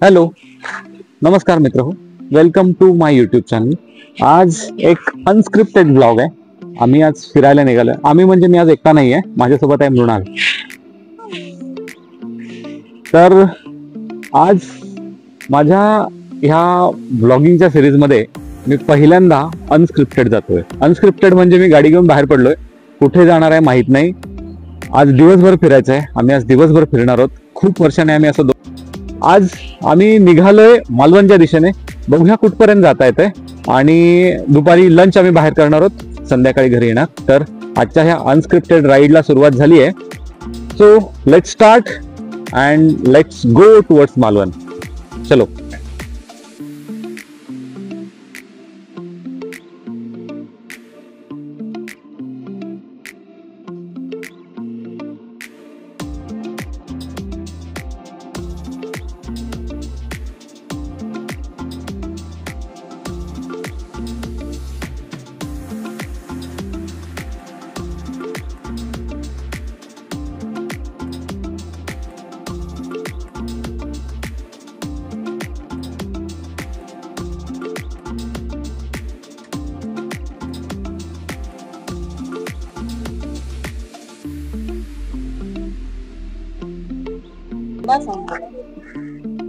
Hello, नमस्कार मित्र हो, welcome to my YouTube channel. आज एक अनस्क्रिप्टेड ब्लॉग आहे. आम्ही आज फिरायला निघालोय. आम्ही म्हणजे मी आज एकटा नाही आहे, माझ्यासोबत आहे मृणाल. तर आज माझ्या ह्या ब्लॉगिंगच्या सिरीजमध्ये मी पहिल्यांदा अनस्क्रिप्टेड जातोय. अनस्क्रिप्टेड म्हणजे मी गाडी घेऊन बाहेर पडलोय, कुठे जाणार आहे माहित नाही. आज दिवसभर फिरायचं आहे. आम्ही आज दिवसभर फिरणार आहोत. खूप वर्षाने आम्ही असं आज आम्ही निघालोय मालवणच्या दिशेने. बघूया कुठपर्यंत जाता येतंय. आणि दुपारी लंच आम्ही बाहेर करणार आहोत, संध्याकाळी घरी येणार. तर आजच्या ह्या अनस्क्रिप्टेड राईडला सुरुवात झाली आहे. So let's start and let's go towards Malvan. चलो.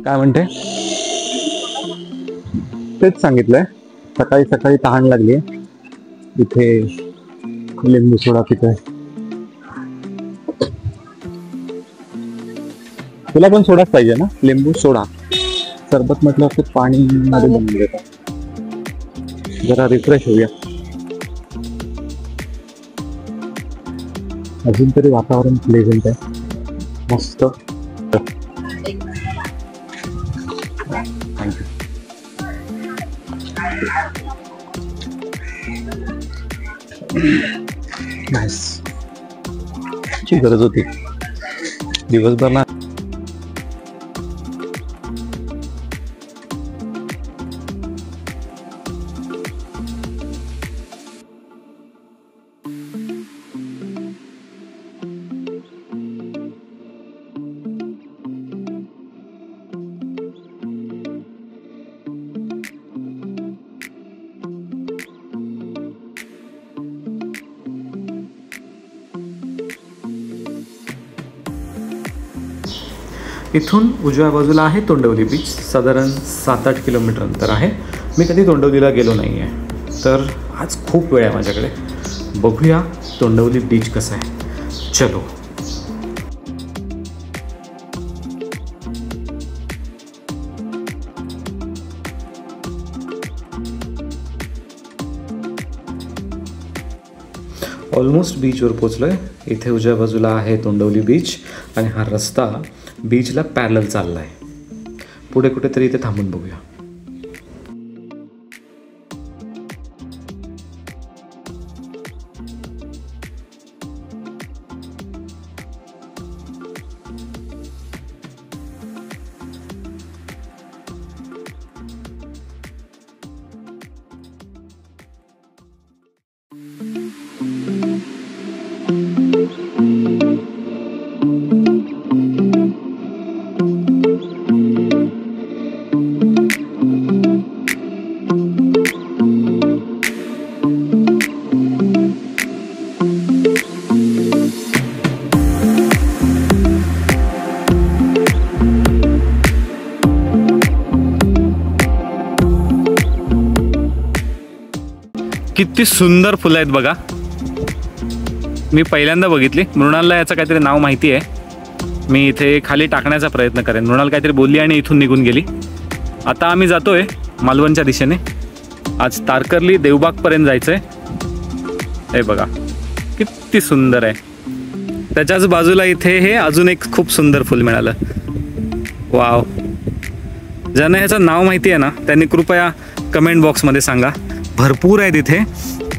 काय म्हणते? तेच सांगितलंय. सकाळी सकाळी तहान लागली. इथे लिंबू सोडा पितोय. तुला पण सोडाच पाहिजे ना? लिंबू सोडा सरबत म्हटलं तर पाणी मध्ये बनवून देतात. जरा रिफ्रेश होऊया. अजून तरी वातावरण प्लेझंट आहे, मस्त. ची गरज होती दिवसभर ना. इथून उजव्या बाजूला आहे तोंडवली बीच. साधारण 7-8 किलोमीटर अंतर आहे. मी कधी तोंडवलीला गेलो नाही आहे, तर आज खूप वेळ आहे माझ्याकडे. बघूया तोंडवली बीच कसं आहे. चलो. ऑलमोस्ट बीचवर पोचलोय. इथे उजव्या बाजूला आहे तोंडवली बीच आणि हा रस्ता बीचला पॅरलल चाललाय. पुढे कुठेतरी इथे थांबून बघूया. किती सुंदर फुलं आहेत बघा. मी पहिल्यांदा बघितली. मृणालला याचं काहीतरी नाव माहिती आहे. मी इथे खाली टाकण्याचा प्रयत्न करेन. मृणाल काहीतरी बोलली आणि इथून निघून गेली. आता आम्ही जातोय मालवणच्या दिशेने. आज तारकर्ली देवबागपर्यंत जायचं आहे. हे बघा किती सुंदर आहे. त्याच्याच बाजूला इथे हे अजून एक खूप सुंदर फुल मिळालं. वाव. ज्यांना ह्याचं नाव माहिती आहे ना, त्यांनी कृपया कमेंट बॉक्समध्ये सांगा. भरपूर आहे तिथे,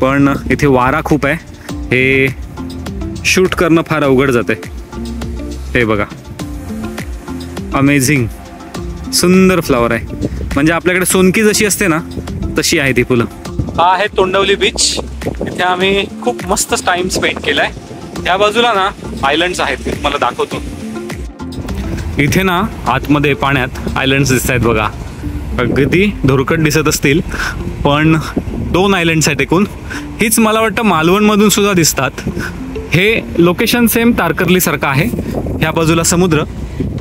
पण इथे वारा खूप आहे. हे शूट करणं फार अवघड जाते. हे बघा, अमेझिंग सुंदर फ्लॉवर आहे. म्हणजे आपल्याकडे सोनकी जशी असते ना, तशी आहे ती फुलं. हा आहे तोंडवली बीच. इथे आम्ही खूप मस्त टाइम स्पेंड केलाय. त्या बाजूला ना आयलंड्स आहेत, मी तुम्हाला दाखवतो. इथे ना आतमध्ये पाण्यात आयलंड्स दिसत आहेत बघा. अगदी धुरकट दिसत असतील पण 2 आयलंड्स आहेत एकूण. हीच मला वाटतं मालवणमधून सुद्धा दिसतात. हे लोकेशन सेम तारकर्लीसारखं आहे. ह्या बाजूला समुद्र,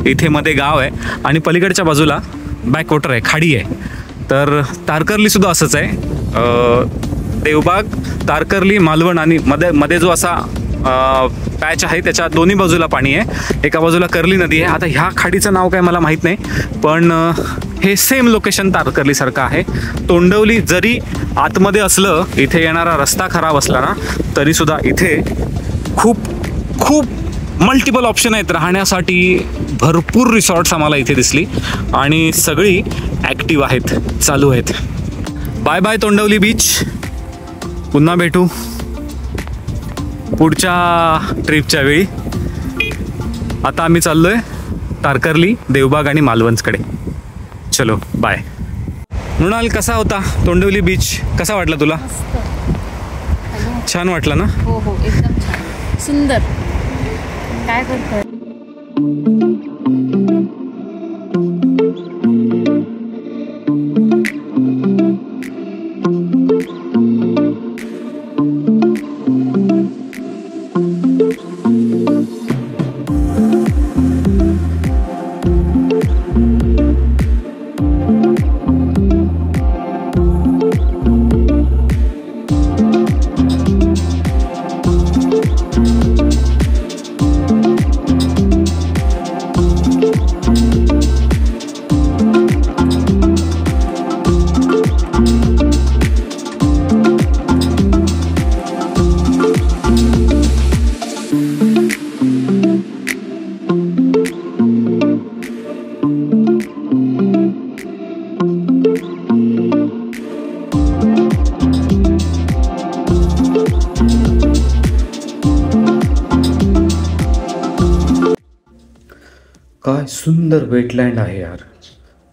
इथे मध्ये गाव आहे आणि पलीकडच्या बाजूला बॅकवॉटर आहे, खाडी आहे. तर तारकर्लीसुद्धा असंच आहे. देवबाग, तारकर्ली, मालवण आणि मध्ये जो असा पॅच आहे त्याच्या दोन्ही बाजूला पाणी आहे. एका बाजूला कर्ली नदी आहे. आता ह्या खाडीचं नाव काय मला माहीत नाही पण हे सेम लोकेशन तारकर्लीसारखं आहे. तोंडवली जरी आतमध्ये असलं, इथे येणारा रस्ता खराब असला ना तरीसुद्धा इथे खूप खूप मल्टिपल ऑप्शन आहेत राहण्यासाठी. भरपूर रिसॉर्ट्स आम्हाला इथे दिसली आणि सगळी ॲक्टिव्ह आहेत, चालू आहेत. Bye bye Tondavali beach. पुन्हा भेटू पुढच्या ट्रिपच्या वेळी. आता आम्ही चाललोय तारकर्ली, देवबाग आणि मालवणकडे. चलो बाय. मृणाल, कसा होता तोंडवली बीच? कसा वाटला तुला? छान वाटला ना? हो हो, एकदम छान, सुंदर. काय करतोय? काय सुंदर वेटलँड आहे यार.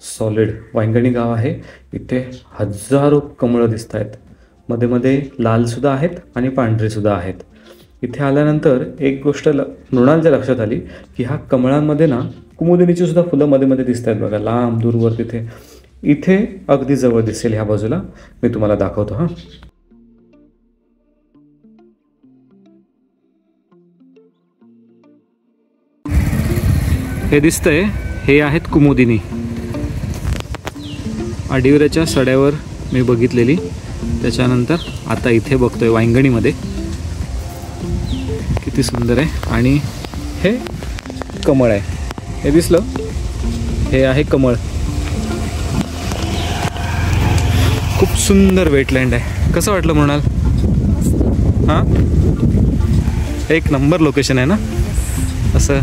सॉलिड वांगणी गाव आहे. इथे हजारो कमळं दिसत आहेत. मध्ये मध्ये लालसुद्धा आहेत आणि पांढरीसुद्धा आहेत. इथे आल्यानंतर एक गोष्ट मृणालच्या लक्षात आली की ह्या कमळांमध्ये ना कुमुदिनीची सुद्धा फुलं मध्ये मध्ये दिसत आहेत बघा, लांब दूरवर. तिथे इथे अगदी जवळ दिसेल ह्या बाजूला. मी तुम्हाला दाखवतो हां. हे दिसतंय, हे आहेत कुमुदिनी. आडिवऱ्याच्या सड्यावर मी बघितलेली, त्याच्यानंतर आता इथे बघतोय वांगणीमध्ये. किती सुंदर आहे. आणि हे कमळ आहे, हे दिसलं, हे आहे कमळ. खूप सुंदर वेटलँड आहे. कसं वाटलं मृणाल? हां, एक नंबर लोकेशन आहे ना. असं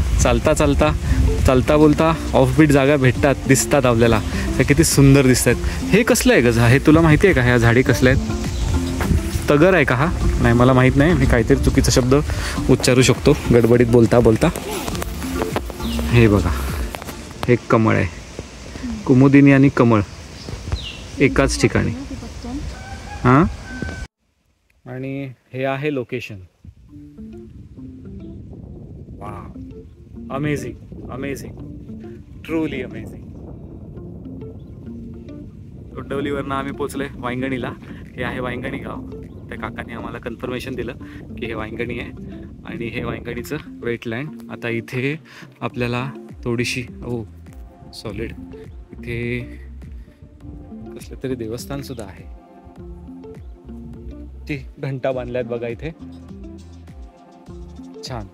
चालता बोलता ऑफबीट जागा भेटतात, दिसतात आपल्याला. हे किती सुंदर दिसत आहेत. हे कसलं आहे गं? हे तुला माहिती आहे का ह्या झाडी कसल्या आहेत? तगर आहे का हा? नाही, मला माहीत नाही. मी काहीतरी चुकीचा शब्द उच्चारू शकतो गडबडीत बोलता बोलता. हे बघा, हे कमळ आहे. कुमुदिनी आणि कमळ एकाच ठिकाणी. हां, आणि हे आहे location. Wow, amazing amazing, truly amazing. तोंडवलीवरनं आम्ही पोचलोय वांगणीला. हे आहे वांगणी गाव. त्या काकाने आम्हाला कन्फर्मेशन दिलं की हे वांगणी आहे आणि हे वांगणीचं वेटलँड. आता इथे आपल्याला थोडीशी सॉलिड, इथे कसलं तरी देवस्थान सुद्धा आहे. ती घंटा बांधल्यात बघा इथे, छान.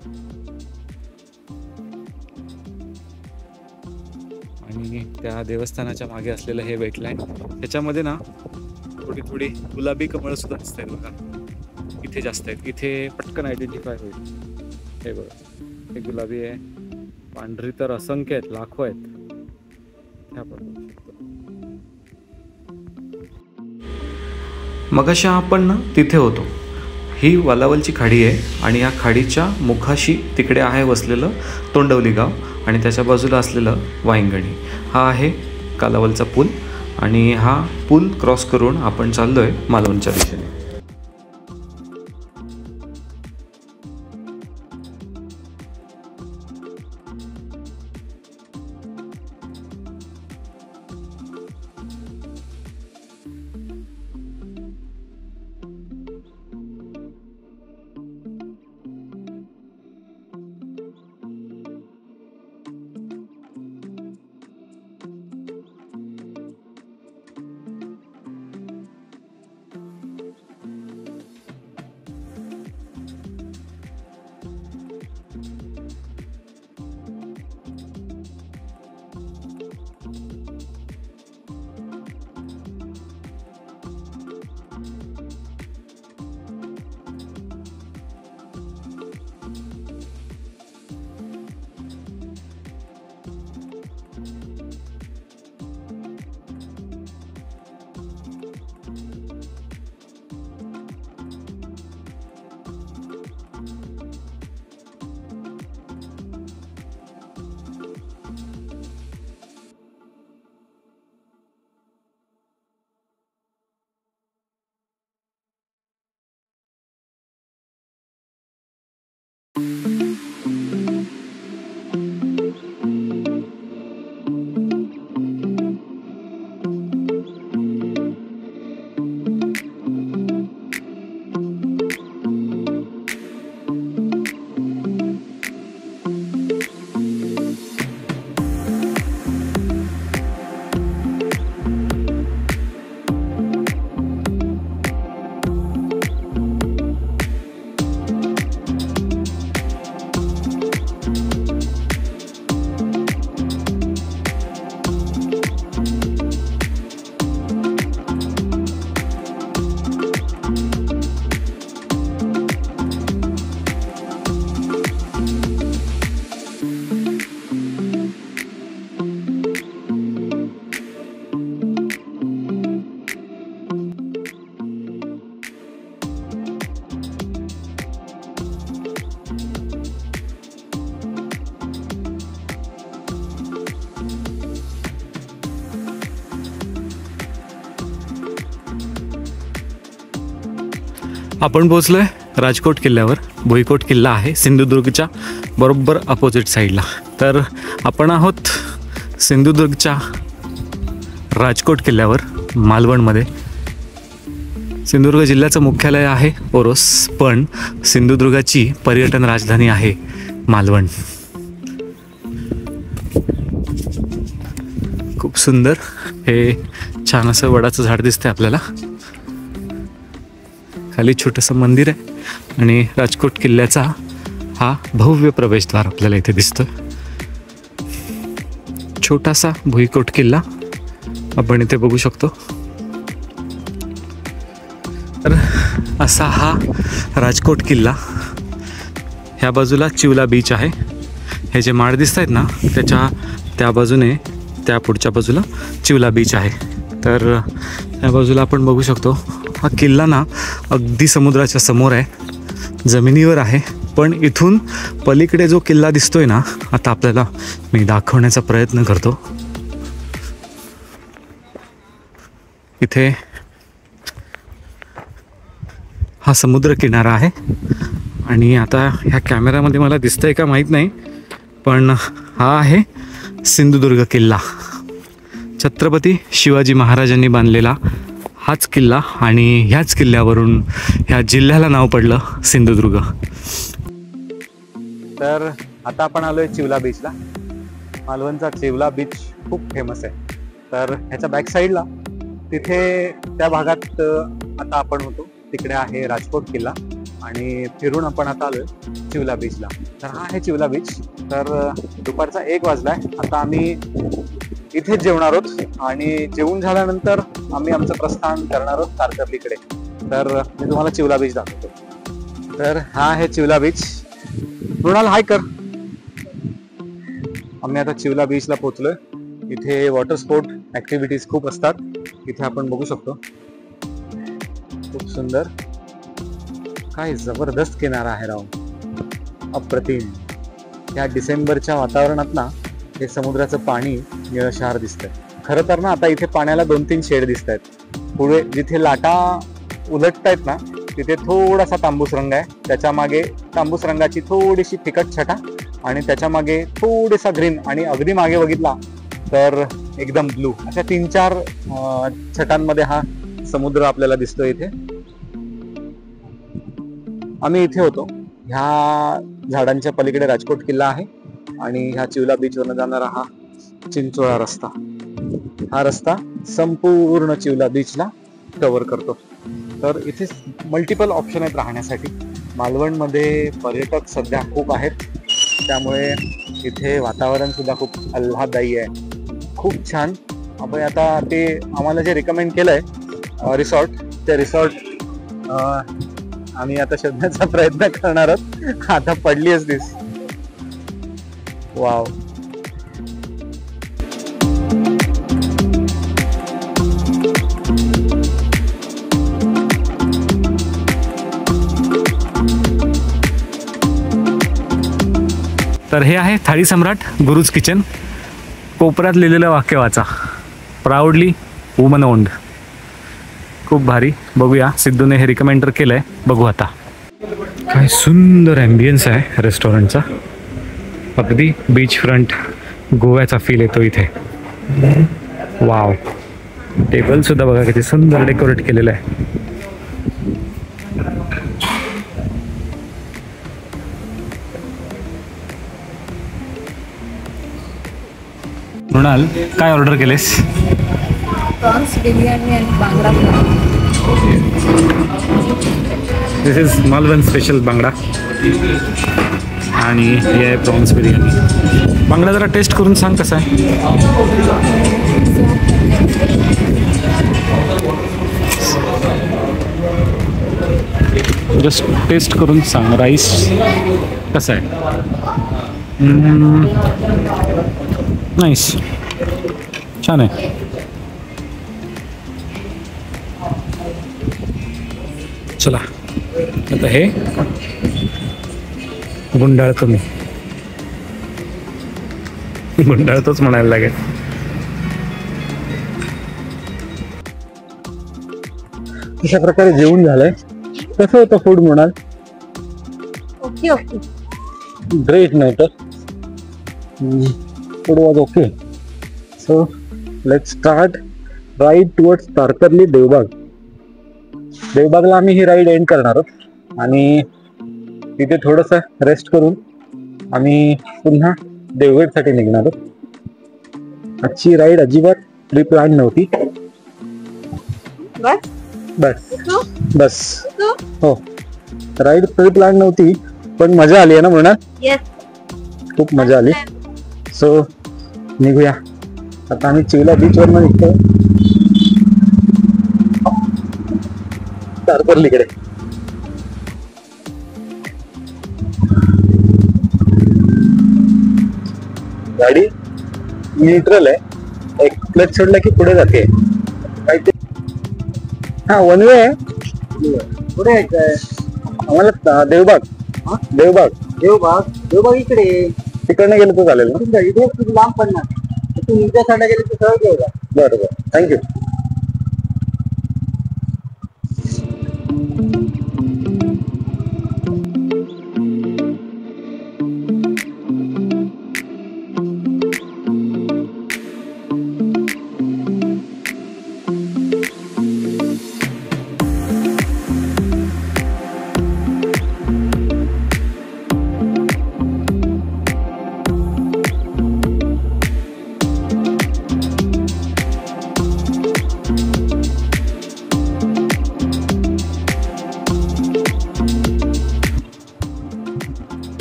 आणि त्या देवस्थानाच्या मागे असलेलं हे वेटलँड, त्याच्यामध्ये ना थोडी थोडी गुलाबी कमळं सुद्धा दिसत आहेत बघा. इथे जास्त आहेत. इथे पटकन आयडेंटिफाय होईल. हे बघा, हे गुलाबी आहे, पांढरी तर असंख्य आहेत, लाखो आहेत. मगाशी आपण ना तिथे होतो. ही वालावलची खाडी आहे आणि या खाडीच्या मुखाशी तिकडे आहे वसलेलं तोंडवली गाव आणि त्याच्या बाजूला असलेलं वांगणी. हा आहे कालावलचा पूल आणि हा पूल क्रॉस करून आपण चाललोय मालवणच्या दिशेने. आपण पोचलोय राजकोट किल्ल्यावर. भुईकोट किल्ला आहे सिंधुदुर्गच्या बरोबर अपोजिट साईडला. तर आपण आहोत सिंधुदुर्गच्या राजकोट किल्ल्यावर मालवणमध्ये. सिंधुदुर्ग जिल्ह्याचं मुख्यालय आहे ओरोस, पण सिंधुदुर्गाची पर्यटन राजधानी आहे मालवण. खूप सुंदर हे छान असं वडाचं झाड दिसतंय आपल्याला. खाली छोटंसं मंदिर आहे आणि राजकोट किल्ल्याचा हा भव्य प्रवेशद्वार आपल्याला इथे दिसतोय. छोटासा भुईकोट किल्ला आपण इथे बघू शकतो. तर असा हा राजकोट किल्ला. ह्या बाजूला चिवला बीच आहे. हे जे माड दिसत आहेत ना त्याच्या त्या बाजूने त्या पुढच्या बाजूला चिवला बीच आहे. तर या बाजूला आपण बघू शकतो हा किल्ला ना अगदी समुद्राच्या समोर आहे, जमिनीवर आहे. पण इथून पलीकडे जो किल्ला दिसतोय ना आता आपल्याला मी दाखवण्याचा प्रयत्न करतो. इथे हा समुद्र किनारा आहे आणि आता ह्या कॅमेऱ्यामध्ये मला दिसतंय का माहीत नाही, पण हा आहे सिंधुदुर्ग किल्ला. छत्रपती शिवाजी महाराजांनी बांधलेला हाच किल्ला आणि ह्याच किल्ल्यावरून ह्या जिल्ह्याला नाव पडलं सिंधुदुर्ग. तर आता आपण आलोय चिवला बीचला. मालवणचा चिवला बीच खूप फेमस आहे. तर ह्याच्या बॅक साईडला तिथे त्या भागात आता आपण होतो तिकडे आहे राजकोट किल्ला आणि फिरून आपण आता आलोय चिवला बीचला. तर हा आहे चिवला बीच. तर दुपारचा 1 वाजलाय. आता आम्ही इथेच जेवणार आहोत आणि जेवून झाल्यानंतर आम्ही आमचं प्रस्थान करणार आहोत तारकर्लीकडे. तर मी तुम्हाला चिवला बीच दाखवतो. तर हा आहे चिवला बीच. मृणाल हाय कर. आम्ही आता चिवला बीचला पोहोचलोय. इथे वॉटर स्पोर्ट ऍक्टिव्हिटीज खूप असतात. इथे आपण बघू शकतो. खूप सुंदर, काय जबरदस्त किनारा आहे राव, अप्रतिम. या डिसेंबरच्या वातावरणात ना हे समुद्राचं पाणी निळशार दिसतंय. खरं तर ना आता इथे पाण्याला 2-3 शेड दिसत आहेत. पुढे जिथे लाटा उलटतायत ना तिथे थोडासा तांबूस रंग आहे. त्याच्या मागे तांबूस रंगाची थोडीशी फिकट छटा आणि त्याच्या मागे थोडासा ग्रीन आणि अगदी मागे बघितला तर एकदम ब्लू. अशा 3-4 छटांमध्ये हा समुद्र आपल्याला दिसतोय. इथे आम्ही इथे होतो. ह्या झाडांच्या पलीकडे राजकोट किल्ला आहे आणि ह्या चिवला बीच वरनं जाणारा हा चिंचोळा रस्ता. हा रस्ता संपूर्ण चिवला बीचला कव्हर करतो. तर इथे मल्टिपल ऑप्शन आहेत राहण्यासाठी. मालवणमध्ये पर्यटक सध्या खूप आहेत, त्यामुळे इथे वातावरण सुद्धा खूप आल्हाददायी आहे, खूप छान. आपण आता ते आम्हाला जे रिकमेंड केलंय रिसॉर्ट, ते रिसॉर्ट आम्ही आता शोधण्याचा प्रयत्न करणार आहोत. आता पडलीच दिस. वाव. तर हे आहे थाळी सम्राट गुरुज किचन. कोपऱ्यात लिहिलेलं वाक्य वाचा, प्राऊडली वुमन ओन्ड. खूप भारी. बघूया, सिद्धूने हे रिकमेंडर केलंय, बघू आता. काय सुंदर ॲम्बियन्स आहे रेस्टॉरंटचा. अगदी बीच फ्रंट गोव्याचा फील येतो इथे. वाव. टेबल सुद्धा बघा किती सुंदर डेकोरेट केलेलं आहे. मृणाल, काय ऑर्डर केलेस? प्रॉन्स बिर्याणी आणि बांगडा fry. This is Malvan special बांगडा आणि हे आहे प्रॉन्स बिर्याणी. बांगडा जरा टेस्ट करून सांग कसा आहे. जस्ट टेस्ट करून सांग. राईस कसा आहे? नाईस, छान आहे. चला आता हे गुंडाळतो मी. गुंडाळतोच म्हणायला लागेल. अशा प्रकारे जेवण झालंय कसं होतं फूड म्हणाल? Okay okay. ग्रेट नव्हतं. Food was okay. So let's start ride towards Tarkarli Devbag. देवबागला आम्ही ही राईड एंड करणार आहोत आणि तिथे थोडस रेस्ट करून आम्ही पुन्हा देवगडसाठी निघणार आहोत. आजची राईड अजिबात प्री प्लॅन नव्हती. बस बस तू बस तू हो, राईड प्री प्लॅन नव्हती पण मजा आली आहे ना म्हणा. येस. खूप मजा आली. सो निघूया आता. आम्ही चिवला बीच वर निघतोय तारकर्लीकडे. गाडी न्यूट्रल आहे. एक क्लच सोडला की पुढे जाते. हा वन वे आहे. कुठे यायचंय? आम्हाला देवबाग. देवबाग देवबाग. देवबाग इकडे. तिकडनं गेलं तर चालेल ना? तुमच्या इथे खूप लांब पडणार. तू निघत्या साईडला गेले तर सहज देवबाग. बरं बरं, थँक्यू.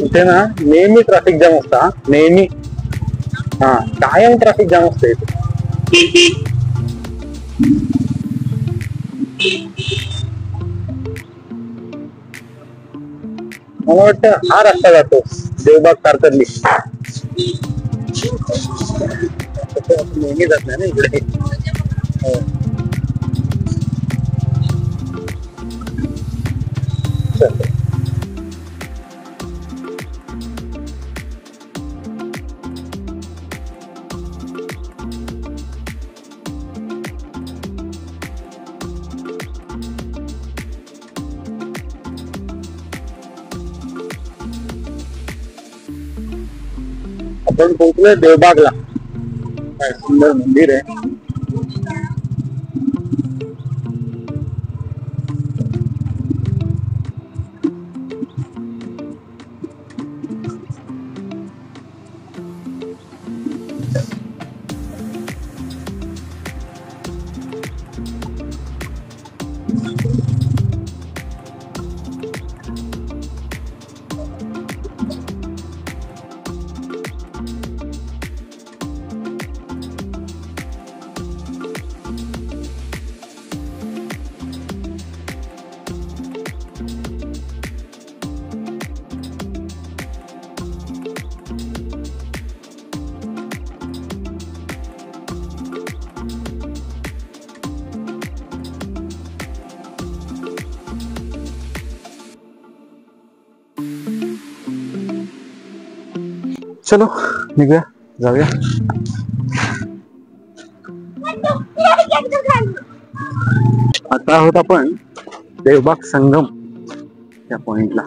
इथे ना नेहमी ट्रॅफिक जाम असता. नेहमी हा कायम ट्रॅफिक जाम असतं इथे. मला वाटतं हा रस्ता जातो देवबाग तारकर्ली. नेहमी जात नाही ना इकडे. हो. चल. आपण पोहोचलोय देवबागला. काय सुंदर मंदिर आहे. चलो निघूया, जाऊया. आता आहोत आपण देवबाग संगम या पॉइंटला.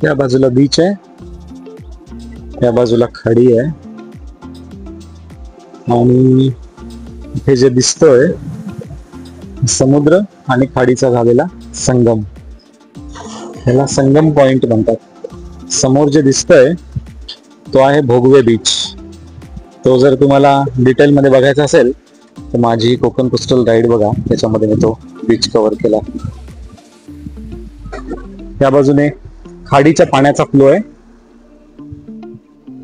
या बाजूला बीच आहे, या बाजूला खाडी आहे आणि हे जे दिसतोय समुद्र आणि खाडीचा झालेला संगम, ह्याला संगम पॉइंट म्हणतात. समोर जे दिसतोय तो आहे भोगवे बीच. तो जर तुम्हाला डिटेल मध्ये बघायचा असेल तर माझी कोकण कोस्टल राईड बघा, त्याच्यामध्ये मी तो बीच कव्हर केला. या बाजूने खाडीच्या पाण्याचा फ्लो आहे,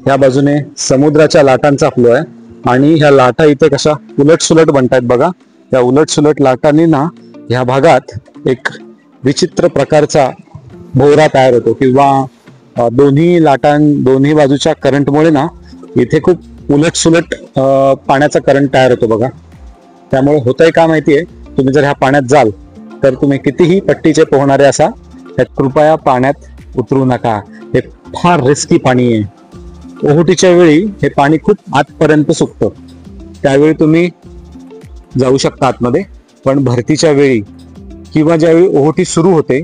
या बाजूने समुद्राच्या लाटांचा फ्लो आहे आणि ह्या लाटा इथे कशा उलट सुलट बनतायत बघा. या उलट सुलट लाटांनी ना ह्या भागात एक विचित्र प्रकारचा भोवरा तयार होतो किंवा दोन्ही बाजूच्या करंटमुळे ना इथे खूप उलट सुलट पाण्याचा करंट तयार होतो बघा. त्यामुळे होतंय का माहितीये, तुम्ही जर ह्या पाण्यात जाल तर तुम्ही कितीही पट्टीचे पोहणारे असा कृपया पाण्यात उतरू नका. हे फार रिस्की पाणी आहे. ओहोटीच्या वेळी हे पाणी खूप आतपर्यंत सुकतं, त्यावेळी तुम्ही जाऊ शकता आतमध्ये, पण भरतीच्या वेळी किंवा ज्यावेळी ओहोटी सुरू होते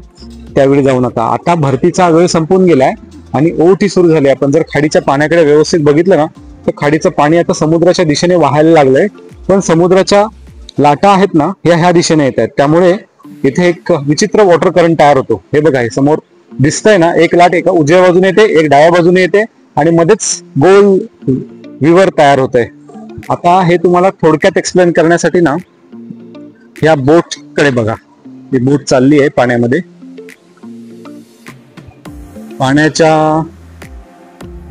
त्यावेळी जाऊ नका. आता भरतीचा वेळ संपून गेलाय आणि ओहोटी सुरू झाली. आपण जर खाडीच्या पाण्याकडे व्यवस्थित बघितलं ना तर खाडीचं पाणी आता समुद्राच्या दिशेने वाहायला लागलंय, पण समुद्राच्या लाटा आहेत ना ह्या दिशेने येत आहेत. त्यामुळे इथे एक विचित्र वॉटर करंट तयार होतो. हे बघा, हे समोर दिसतंय ना, एक लाट एका उजव्या बाजूने येते, एक डाव्या बाजूने येते आणि मध्येच गोल विवर तयार होतंय. आता हे तुम्हाला थोडक्यात एक्सप्लेन करण्यासाठी ना या बोट कडे बघा. ही बोट चालली आहे पाण्यामध्ये. पाण्याच्या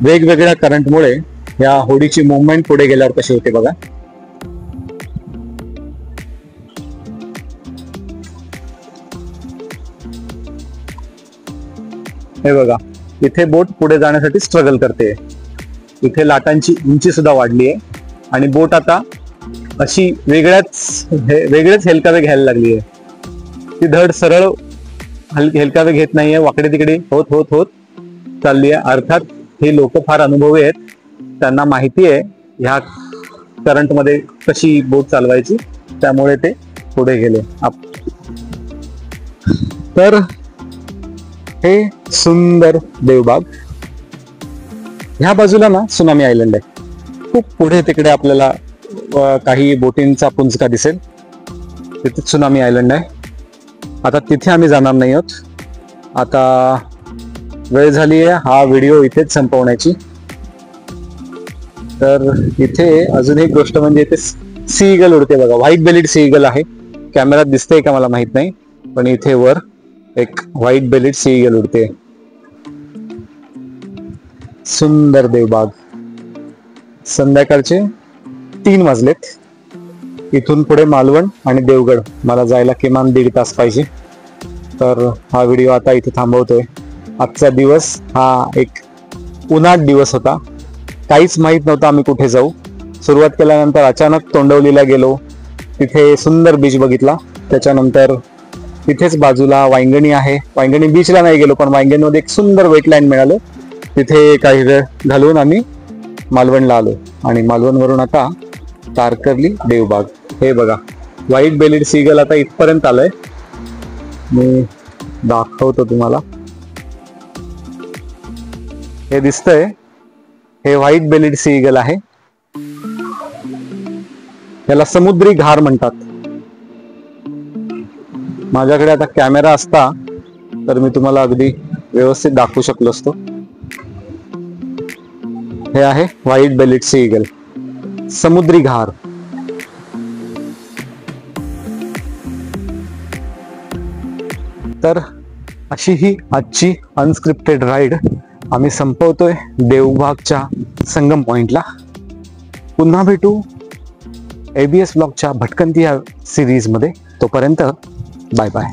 वेगवेगळ्या करंटमुळे या होडीची मुवमेंट पुढे गेल्यावर कशी होते बघा. हे बघा, इथे बोट पुढे जाण्यासाठी स्ट्रगल करते. इथे लाटांची उंची सुद्धा वाढली आहे आणि बोट आता अशी वेगळेच हेलकावे घ्यायला लागली आहे. ती धड सरळ हेलकावे घेत नाहीये, वाकडे तिकडे होत होत होत चालली आहे. अर्थात हे लोक फार अनुभवी आहेत, त्यांना माहिती आहे ह्या करंट मध्ये कशी बोट चालवायची, त्यामुळे ते पुढे गेले. तर हे सुंदर देवबाग. ह्या बाजूला ना सुनामी आयलंड आहे. खूप पुढे तिकडे आपल्याला काही बोटींचा पुंजका दिसेल, तिथे सुनामी आयलंड आहे. आता तिथे आम्ही जाणार नाही आहोत. आता वेळ झाली आहे हा व्हिडिओ इथेच संपवण्याची. तर इथे अजून एक गोष्ट म्हणजे इथे सी ईगल उडते बघा. व्हाईट बेलिड सी ईगल आहे. कॅमेरात दिसतंय का मला माहित नाही, पण इथे वर एक व्हाईट बेलिड सी ईगल उडते. सुंदर देवबाग. संध्याकाळचे 3 वाजलेत. इथून पुढे मालवण आणि देवगड मला जायला किमान 1.5 तास पाहिजे. तर हा व्हिडिओ आता इथे थांबवतोय. आजचा दिवस हा एक उन्हाट दिवस होता. काहीच माहित नव्हतं आम्ही कुठे जाऊ. सुरुवात केल्यानंतर अचानक तोंडवलीला गेलो, तिथे सुंदर बीच बघितला. त्याच्यानंतर तिथेच बाजूला वांगणी आहे. वांगणी बीचला नाही गेलो, पण वांगणीमध्ये एक सुंदर वेटलँड मिळालं. तिथे काही वेळ घालवून आम्ही मालवणला आलो आणि मालवणवरून आता तारकर्ली देवबाग. हे बघा, व्हाईट बेलिड सीगल आता इथपर्यंत आलंय. मी दाखवतो तुम्हाला. हे दिसतंय, हे व्हाईट बेलिड सीगल आहे. याला समुद्री घार म्हणतात. माझ्याकडे आता कॅमेरा असता तर मी तुम्हाला अगदी व्यवस्थित दाखवू शकलो असतो. हे आहे व्हाईट बेलिड सी ईगल, समुद्री घार. तर अशी ही आजची अनस्क्रिप्टेड राईड आम्ही संपवतोय देवबागच्या संगम पॉइंटला. पुन्हा भेटू ABS ब्लॉगच्या भटकंती या सिरीजमध्ये. तोपर्यंत बाय बाय.